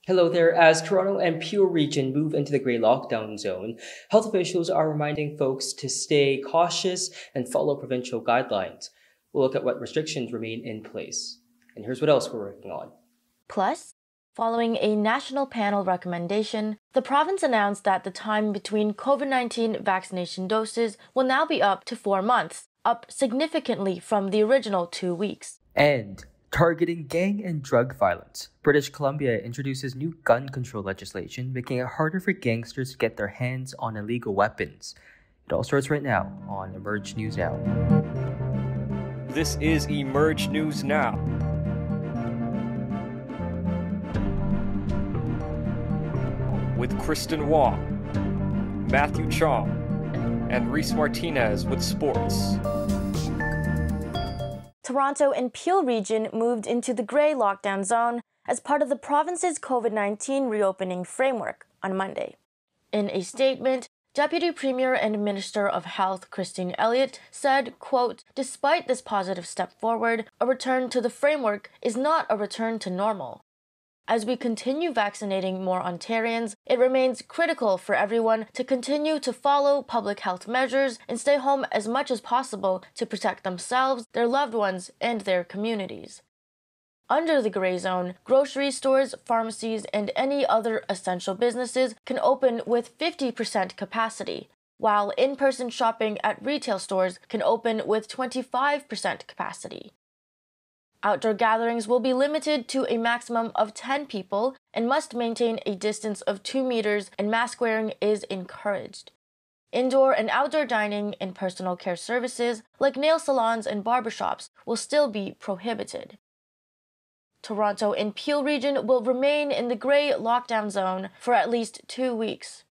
Hello there. As Toronto and Peel region move into the grey lockdown zone, health officials are reminding folks to stay cautious and follow provincial guidelines. We'll look at what restrictions remain in place. And here's what else we're working on. Plus, following a national panel recommendation, the province announced that the time between COVID-19 vaccination doses will now be up to 4 months, up significantly from the original 2 weeks. And targeting gang and drug violence, British Columbia introduces new gun control legislation, making it harder for gangsters to get their hands on illegal weapons. It all starts right now on Emerge News Now. This is Emerge News Now. With Kristen Wong, Matthew Chong, and Reese Martinez with sports. Toronto and Peel region moved into the grey lockdown zone as part of the province's COVID-19 reopening framework on Monday. In a statement, Deputy Premier and Minister of Health Christine Elliott said, quote, "Despite this positive step forward, a return to the framework is not a return to normal. As we continue vaccinating more Ontarians, it remains critical for everyone to continue to follow public health measures and stay home as much as possible to protect themselves, their loved ones, and their communities." Under the gray zone, grocery stores, pharmacies, and any other essential businesses can open with 50% capacity, while in-person shopping at retail stores can open with 25% capacity. Outdoor gatherings will be limited to a maximum of 10 people and must maintain a distance of 2 meters, and mask wearing is encouraged. Indoor and outdoor dining and personal care services, like nail salons and barbershops, will still be prohibited. Toronto and Peel region will remain in the grey lockdown zone for at least 2 weeks.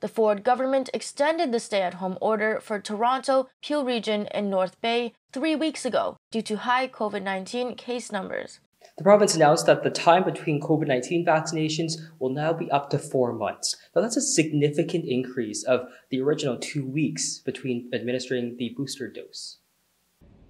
The Ford government extended the stay-at-home order for Toronto, Peel region, and North Bay 3 weeks ago due to high COVID-19 case numbers. The province announced that the time between COVID-19 vaccinations will now be up to 4 months. Now, that's a significant increase of the original 2 weeks between administering the booster dose.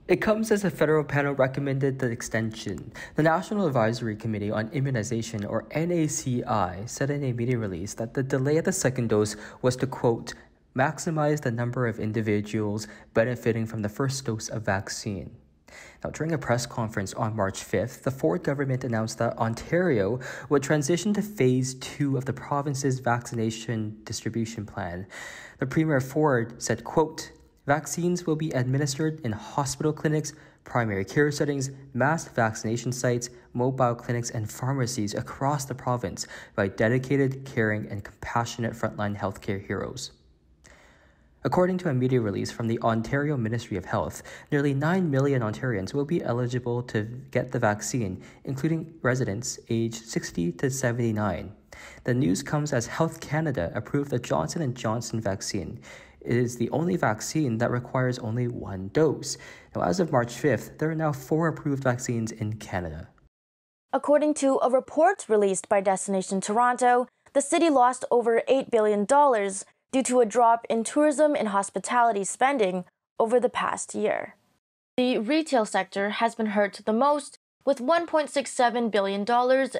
It comes as a federal panel recommended the extension. The National Advisory Committee on Immunization, or NACI, said in a media release that the delay of the second dose was to, quote, maximize the number of individuals benefiting from the first dose of vaccine. Now, during a press conference on March 5th, the Ford government announced that Ontario would transition to Phase 2 of the province's vaccination distribution plan. The Premier Ford said, quote, vaccines will be administered in hospital clinics, primary care settings, mass vaccination sites, mobile clinics, and pharmacies across the province by dedicated, caring, and compassionate frontline healthcare heroes. According to a media release from the Ontario Ministry of Health, nearly 9 million Ontarians will be eligible to get the vaccine, including residents aged 60 to 79. The news comes as Health Canada approved the Johnson & Johnson vaccine. It is the only vaccine that requires only 1 dose. Now, as of March 5th, there are now 4 approved vaccines in Canada. According to a report released by Destination Toronto, the city lost over $8 billion due to a drop in tourism and hospitality spending over the past year. The retail sector has been hurt the most, with $1.67 billion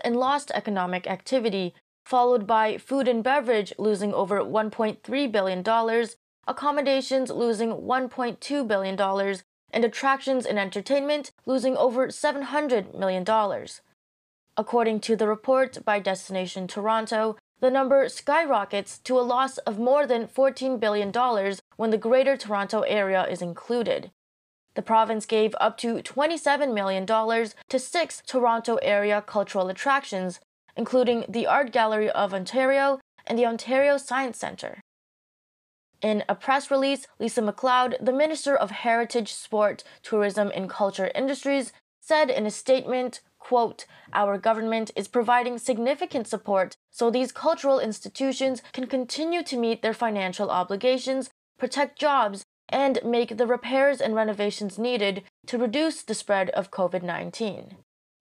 in lost economic activity, followed by food and beverage losing over $1.3 billion, accommodations losing $1.2 billion, and attractions and entertainment losing over $700 million. According to the report by Destination Toronto, the number skyrockets to a loss of more than $14 billion when the Greater Toronto Area is included. The province gave up to $27 million to 6 Toronto area cultural attractions, including the Art Gallery of Ontario and the Ontario Science Centre. In a press release, Lisa MacLeod, the Minister of Heritage, Sport, Tourism and Culture Industries, said in a statement, quote, "Our government is providing significant support so these cultural institutions can continue to meet their financial obligations, protect jobs, and make the repairs and renovations needed to reduce the spread of COVID-19.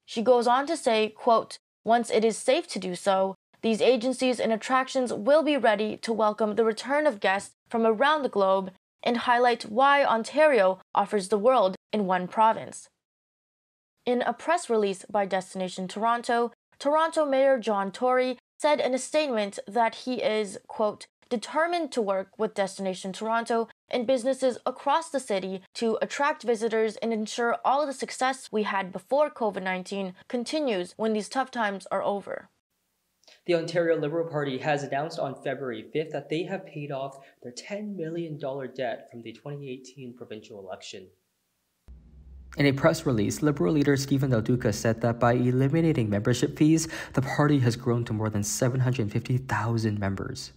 She goes on to say, quote, "Once it is safe to do so, these agencies and attractions will be ready to welcome the return of guests from around the globe and highlight why Ontario offers the world in one province." In a press release by Destination Toronto, Toronto Mayor John Tory said in a statement that he is, quote, determined to work with Destination Toronto and businesses across the city to attract visitors and ensure all the success we had before COVID-19 continues when these tough times are over. The Ontario Liberal Party has announced on February 5th that they have paid off their $10 million debt from the 2018 provincial election. In a press release, Liberal leader Stephen Del Duca said that by eliminating membership fees, the party has grown to more than 750,000 members.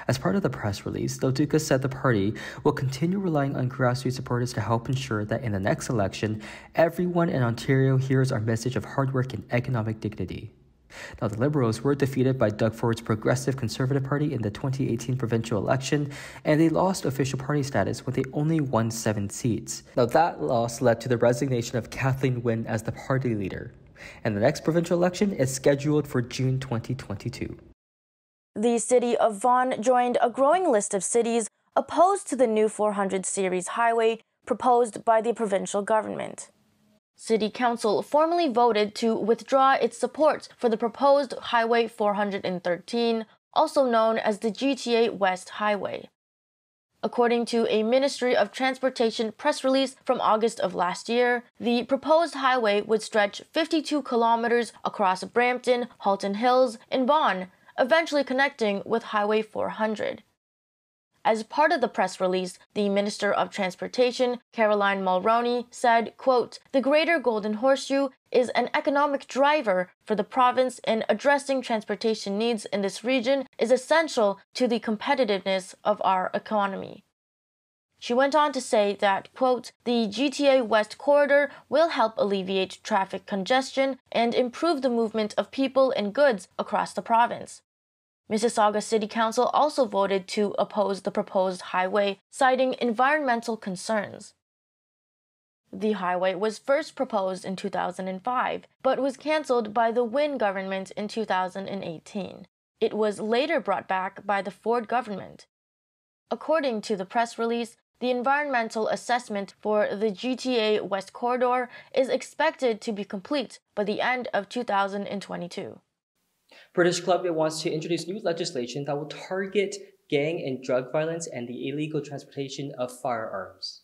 As part of the press release, Del Duca said the party will continue relying on grassroots supporters to help ensure that in the next election, everyone in Ontario hears our message of hard work and economic dignity. Now, the Liberals were defeated by Doug Ford's Progressive Conservative Party in the 2018 provincial election, and they lost official party status when they only won 7 seats. Now, that loss led to the resignation of Kathleen Wynne as the party leader, and the next provincial election is scheduled for June 2022. The city of Vaughan joined a growing list of cities opposed to the new 400 series highway proposed by the provincial government. City Council formally voted to withdraw its support for the proposed Highway 413, also known as the GTA West Highway. According to a Ministry of Transportation press release from August of last year, the proposed highway would stretch 52 kilometers across Brampton, Halton Hills, and Vaughan, eventually connecting with Highway 400. As part of the press release, the Minister of Transportation, Caroline Mulroney, said, quote, the Greater Golden Horseshoe is an economic driver for the province, and addressing transportation needs in this region is essential to the competitiveness of our economy. She went on to say that, quote, the GTA West Corridor will help alleviate traffic congestion and improve the movement of people and goods across the province. Mississauga City Council also voted to oppose the proposed highway, citing environmental concerns. The highway was first proposed in 2005, but was cancelled by the Wynne government in 2018. It was later brought back by the Ford government. According to the press release, the environmental assessment for the GTA West Corridor is expected to be complete by the end of 2022. British Columbia wants to introduce new legislation that will target gang and drug violence and the illegal transportation of firearms.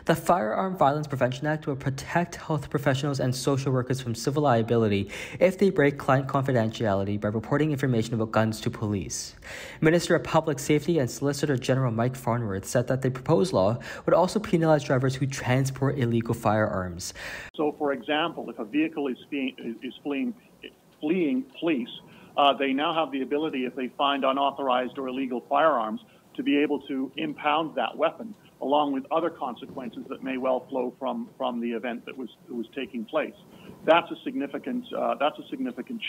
The Firearm Violence Prevention Act will protect health professionals and social workers from civil liability if they break client confidentiality by reporting information about guns to police. Minister of Public Safety and Solicitor General Mike Farnworth said that the proposed law would also penalize drivers who transport illegal firearms. So, for example, if a vehicle is fleeing police, they now have the ability, if they find unauthorized or illegal firearms, to be able to impound that weapon, along with other consequences that may well flow from the event that was taking place. That's a significant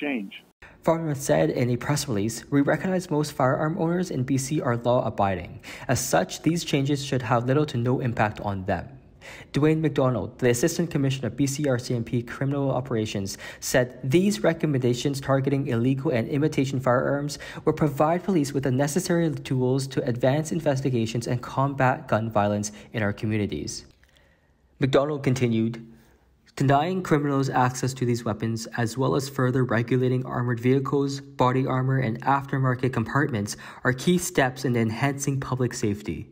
change. Farnworth said in a press release, "We recognize most firearm owners in BC are law-abiding. As such, these changes should have little to no impact on them." Dwayne McDonald, the Assistant Commissioner of BC-RCMP Criminal Operations, said these recommendations targeting illegal and imitation firearms will provide police with the necessary tools to advance investigations and combat gun violence in our communities. McDonald continued, "Denying criminals access to these weapons, as well as further regulating armored vehicles, body armor, and aftermarket compartments are key steps in enhancing public safety."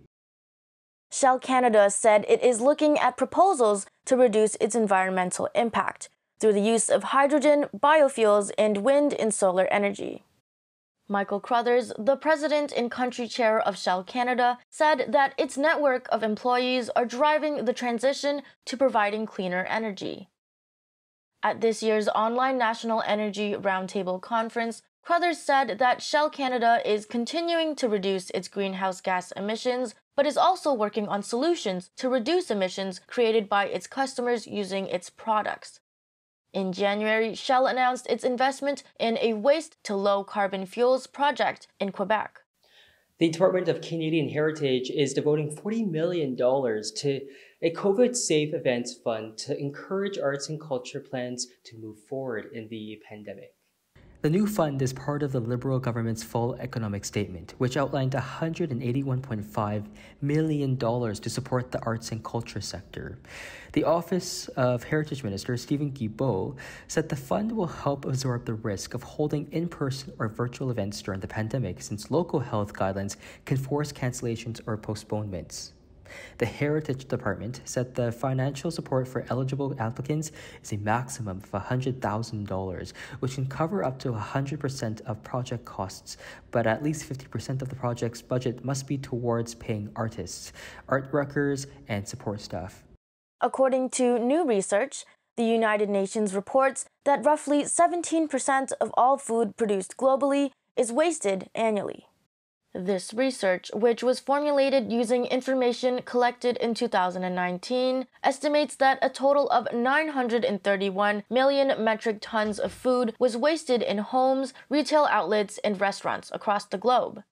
Shell Canada said it is looking at proposals to reduce its environmental impact through the use of hydrogen, biofuels, and wind and solar energy. Michael Crothers, the president and country chair of Shell Canada, said that its network of employees are driving the transition to providing cleaner energy. At this year's online National Energy Roundtable Conference, Crothers said that Shell Canada is continuing to reduce its greenhouse gas emissions, but is also working on solutions to reduce emissions created by its customers using its products. In January, Shell announced its investment in a waste-to-low-carbon fuels project in Quebec. The Department of Canadian Heritage is devoting $40 million to a COVID-safe events fund to encourage arts and culture plans to move forward in the pandemic. The new fund is part of the Liberal government's full economic statement, which outlined $181.5 million to support the arts and culture sector. The Office of Heritage Minister Stephen Guilbeault said the fund will help absorb the risk of holding in-person or virtual events during the pandemic, since local health guidelines can force cancellations or postponements. The Heritage Department said the financial support for eligible applicants is a maximum of $100,000, which can cover up to 100% of project costs, but at least 50% of the project's budget must be towards paying artists, art workers, and support staff. According to new research, the United Nations reports that roughly 17% of all food produced globally is wasted annually. This research, which was formulated using information collected in 2019, estimates that a total of 931 million metric tons of food was wasted in homes, retail outlets, and restaurants across the globe.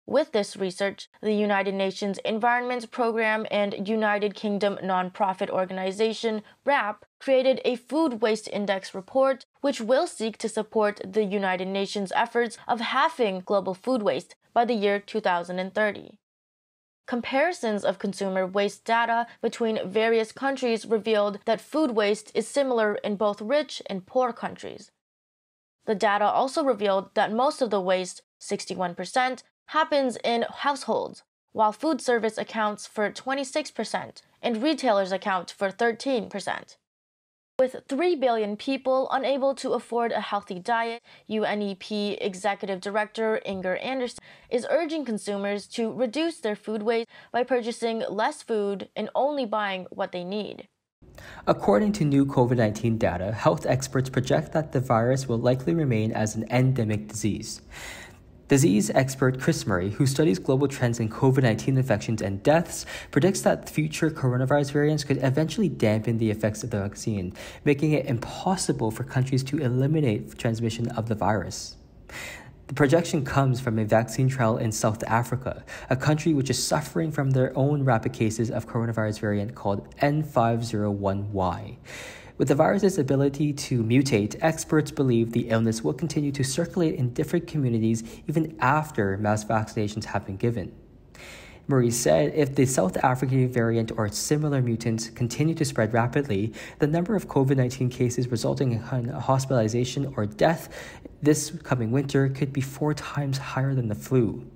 With this research, the United Nations Environment Programme and United Kingdom nonprofit organization WRAP created a Food Waste Index report, which will seek to support the United Nations efforts of halving global food waste by the year 2030. Comparisons of consumer waste data between various countries revealed that food waste is similar in both rich and poor countries. The data also revealed that most of the waste, 61%, happens in households, while food service accounts for 26% and retailers account for 13%. With 3 billion people unable to afford a healthy diet, UNEP Executive Director Inger Anderson is urging consumers to reduce their food waste by purchasing less food and only buying what they need. According to new COVID-19 data, health experts project that the virus will likely remain as an endemic disease. Disease expert Chris Murray, who studies global trends in COVID-19 infections and deaths, predicts that future coronavirus variants could eventually dampen the effects of the vaccine, making it impossible for countries to eliminate transmission of the virus. The projection comes from a vaccine trial in South Africa, a country which is suffering from their own rapid cases of coronavirus variant called N501Y. With the virus's ability to mutate, experts believe the illness will continue to circulate in different communities even after mass vaccinations have been given. Murray said if the South African variant or similar mutants continue to spread rapidly, the number of COVID-19 cases resulting in hospitalization or death this coming winter could be 4 times higher than the flu.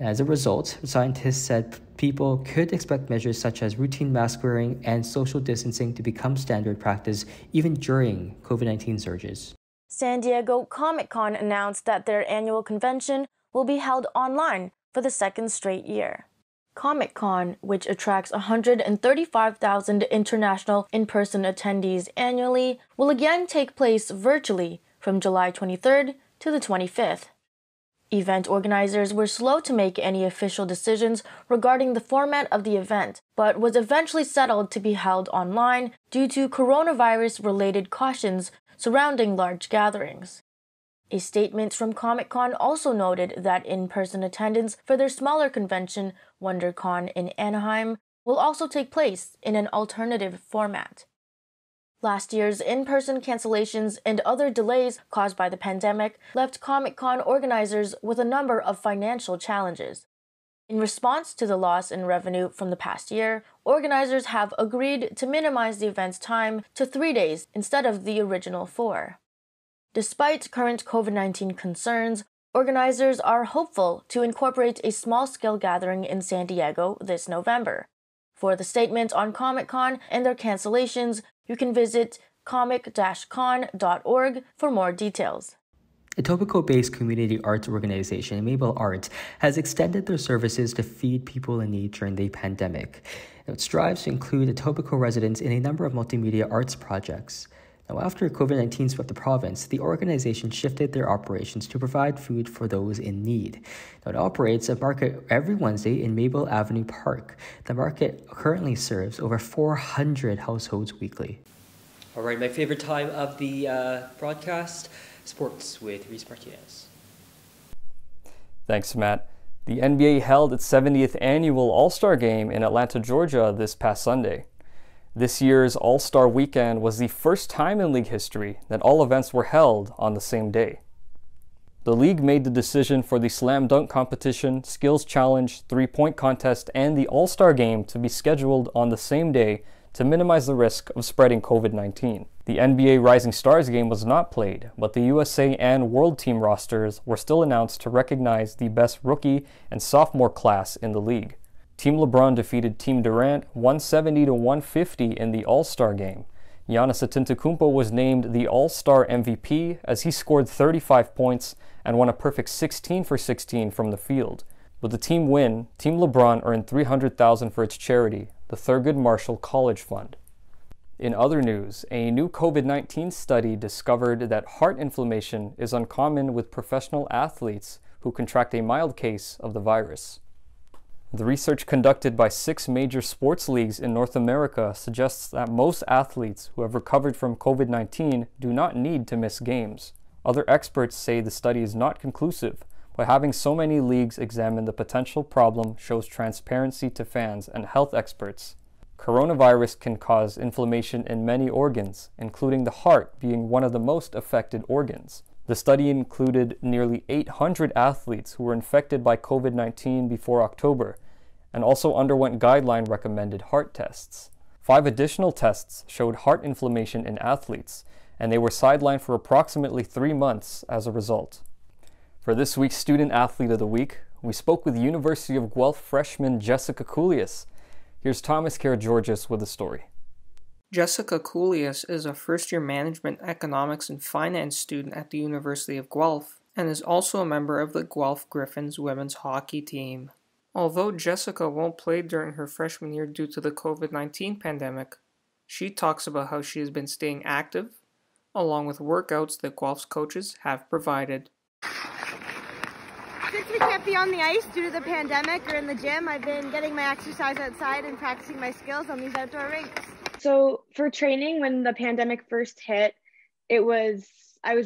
As a result, scientists said people could expect measures such as routine mask wearing and social distancing to become standard practice even during COVID-19 surges. San Diego Comic-Con announced that their annual convention will be held online for the second straight year. Comic-Con, which attracts 135,000 international in-person attendees annually, will again take place virtually from July 23rd to the 25th. Event organizers were slow to make any official decisions regarding the format of the event, but was eventually settled to be held online due to coronavirus-related cautions surrounding large gatherings. A statement from Comic-Con also noted that in-person attendance for their smaller convention, WonderCon in Anaheim, will also take place in an alternative format. Last year's in-person cancellations and other delays caused by the pandemic left Comic-Con organizers with a number of financial challenges. In response to the loss in revenue from the past year, organizers have agreed to minimize the event's time to 3 days instead of the original 4. Despite current COVID-19 concerns, organizers are hopeful to incorporate a small-scale gathering in San Diego this November. For the statement on Comic-Con and their cancellations, you can visit comic-con.org for more details. Etobicoke-based community arts organization Mabel Art has extended their services to feed people in need during the pandemic. It strives to include Etobicoke residents in a number of multimedia arts projects. Now, after COVID-19 swept the province, the organization shifted their operations to provide food for those in need. Now, it operates a market every Wednesday in Maple Avenue Park. The market currently serves over 400 households weekly. All right, my favorite time of the broadcast, sports with Reese Martinez. Thanks, Matt. The NBA held its 70th annual All-Star Game in Atlanta, Georgia this past Sunday. This year's All-Star Weekend was the first time in league history that all events were held on the same day. The league made the decision for the slam dunk competition, skills challenge, three-point contest, and the All-Star game to be scheduled on the same day to minimize the risk of spreading COVID-19. The NBA Rising Stars game was not played, but the USA and World Team rosters were still announced to recognize the best rookie and sophomore class in the league. Team LeBron defeated Team Durant 170-150 in the All-Star game. Giannis Antetokounmpo was named the All-Star MVP as he scored 35 points and won a perfect 16 for 16 from the field. With the team win, Team LeBron earned $300,000 for its charity, the Thurgood Marshall College Fund. In other news, a new COVID-19 study discovered that heart inflammation is uncommon with professional athletes who contract a mild case of the virus. The research conducted by 6 major sports leagues in North America suggests that most athletes who have recovered from COVID-19 do not need to miss games. Other experts say the study is not conclusive, but having so many leagues examine the potential problem shows transparency to fans and health experts. Coronavirus can cause inflammation in many organs, including the heart being one of the most affected organs. The study included nearly 800 athletes who were infected by COVID-19 before October, and also underwent guideline-recommended heart tests. 5 additional tests showed heart inflammation in athletes, and they were sidelined for approximately 3 months as a result. For this week's Student Athlete of the Week, we spoke with University of Guelph freshman Jessica Koulias. Here's Thomas Karageorgis with the story. Jessica Koulias is a first-year management, economics, and finance student at the University of Guelph and is also a member of the Guelph Griffins women's hockey team. Although Jessica won't play during her freshman year due to the COVID-19 pandemic, she talks about how she has been staying active, along with workouts that Guelph's coaches have provided. Since we can't be on the ice due to the pandemic or in the gym, I've been getting my exercise outside and practicing my skills on these outdoor rinks. So for training, when the pandemic first hit, I was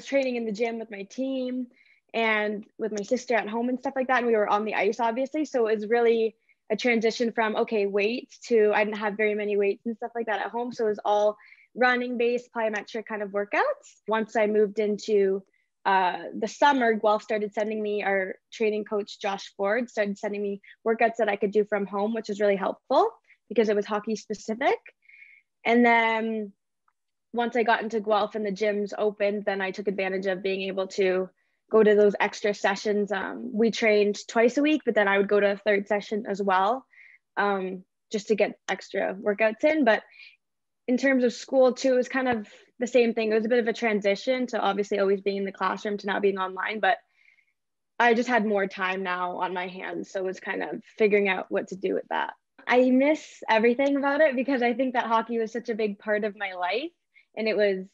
training in the gym with my team and with my sister at home and stuff like that. And we were on the ice, obviously. So it was really a transition from, okay, weights to, I didn't have very many weights and stuff like that at home. So it was all running based, plyometric kind of workouts. Once I moved into the summer, Guelph started sending me, our training coach, Josh Ford, started sending me workouts that I could do from home, which was really helpful because it was hockey specific. And then once I got into Guelph and the gyms opened, then I took advantage of being able to go to those extra sessions. We trained twice a week, but then I would go to a third session as well, just to get extra workouts in. But in terms of school too, it was kind of the same thing. It was a bit of a transition to obviously always being in the classroom to now being online, but I just had more time now on my hands. So it was kind of figuring out what to do with that. I miss everything about it because I think that hockey was such a big part of my life, and it was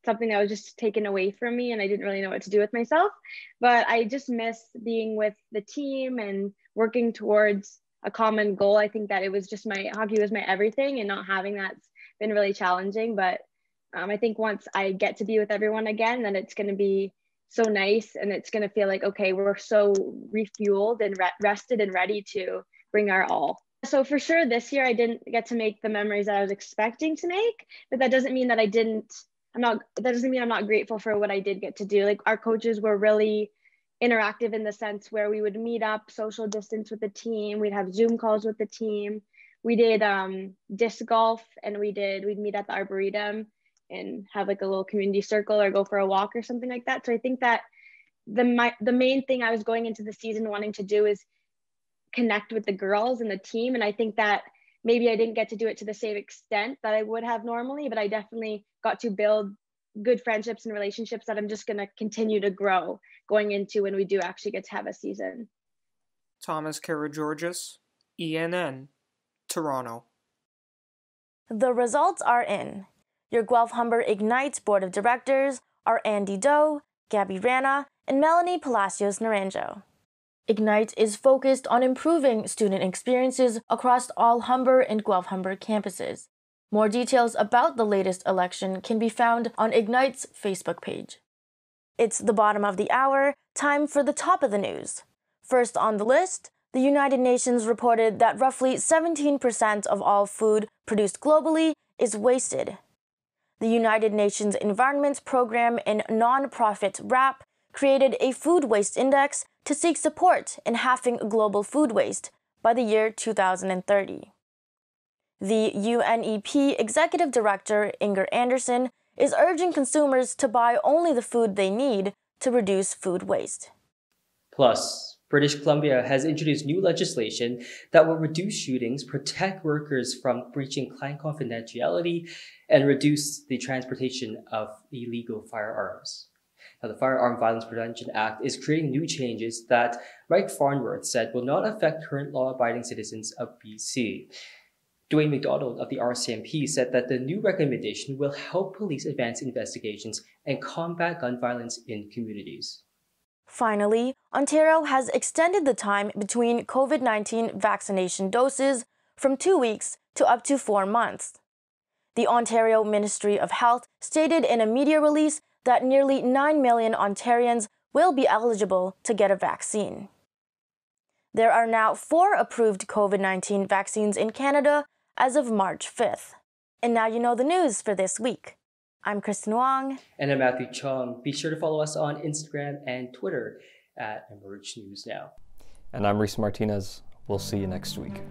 something that was just taken away from me and I didn't really know what to do with myself. But I just miss being with the team and working towards a common goal. I think that it was just hockey was my everything, and not having that's been really challenging. But I think once I get to be with everyone again, then it's going to be so nice, and it's going to feel like, okay, we're so refueled and rested and ready to bring our all. So for sure this year I didn't get to make the memories that I was expecting to make, but that doesn't mean that that doesn't mean I'm not grateful for what I did get to do. Like, our coaches were really interactive in the sense where we would meet up, social distance with the team. We'd have Zoom calls with the team. We did disc golf, and we'd meet at the Arboretum and have like a little community circle or go for a walk or something like that. So I think that the main thing I was going into the season wanting to do is connect with the girls and the team. And I think that maybe I didn't get to do it to the same extent that I would have normally, but I definitely got to build good friendships and relationships that I'm just going to continue to grow going into when we do actually get to have a season. Thomas Karageorgis, ENN, Toronto. The results are in. Your Guelph-Humber Ignites Board of Directors are Andy Doe, Gabby Rana, and Melanie Palacios Naranjo. Ignite is focused on improving student experiences across all Humber and Guelph-Humber campuses. More details about the latest election can be found on Ignite's Facebook page. It's the bottom of the hour, time for the top of the news. First on the list, The United Nations reported that roughly 17% of all food produced globally is wasted. The United Nations Environment Program and nonprofit WRAP created a food waste index to seek support in halving global food waste by the year 2030. The UNEP Executive Director, Inger Anderson, is urging consumers to buy only the food they need to reduce food waste. Plus, British Columbia has introduced new legislation that will reduce shootings, protect workers from breaching client confidentiality, and reduce the transportation of illegal firearms. Now, the Firearm Violence Prevention Act is creating new changes that Mike Farnworth said will not affect current law-abiding citizens of BC. Dwayne McDonald of the RCMP said that the new recommendation will help police advance investigations and combat gun violence in communities. Finally, Ontario has extended the time between COVID-19 vaccination doses from 2 weeks to up to 4 months. The Ontario Ministry of Health stated in a media release that nearly 9 million Ontarians will be eligible to get a vaccine. There are now 4 approved COVID-19 vaccines in Canada as of March 5th. And now you know the news for this week. I'm Kristen Wong. And I'm Matthew Chong. Be sure to follow us on Instagram and Twitter at Emerge News Now. And I'm Reese Martinez. We'll see you next week.